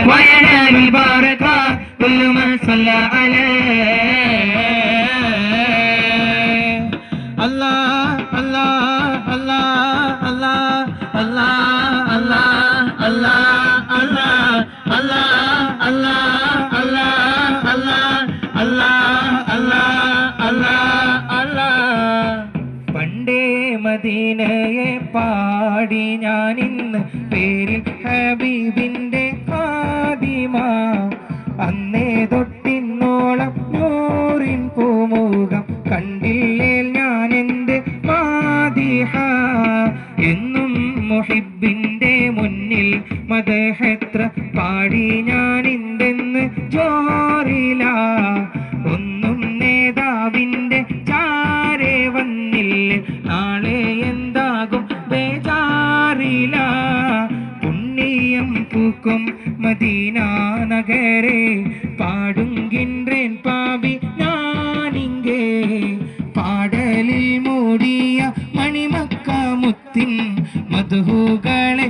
وينال البركة كل من صلى عليه. الله الله الله الله الله الله الله الله الله الله الله الله الله. പണ്ടേ മദീനയെ പാടി ഞാനിന്ന് പേരിൽ ഹബീബിന്റെ ഖാദിമ. അന്നേ തൊട്ടിന്നോളം നൂറിൻ പൂമുഖം കണ്ടില്ലേ ഞാൻ എൻ്റെ മാദിഹ. എന്നും മുഹിബിന്റെ മുന്നിൽ മദഹെത്ര പാടി ഞാനിന്തെന്ന് ജോറില. ഒന്നും നേതാവിൻ്റെ ചാരെ വന്നില്ല, നാളെ എന്താകും ബേജാറില. പുണ്യം പൂക്കും മദീന നഗരേ പാടുങ്കിன்றேன் പാവി ഞാനിங்கே. പാടലിൽ മൂടിയ മണിമക്ക മുത്തിൻ മധുഹുകളെ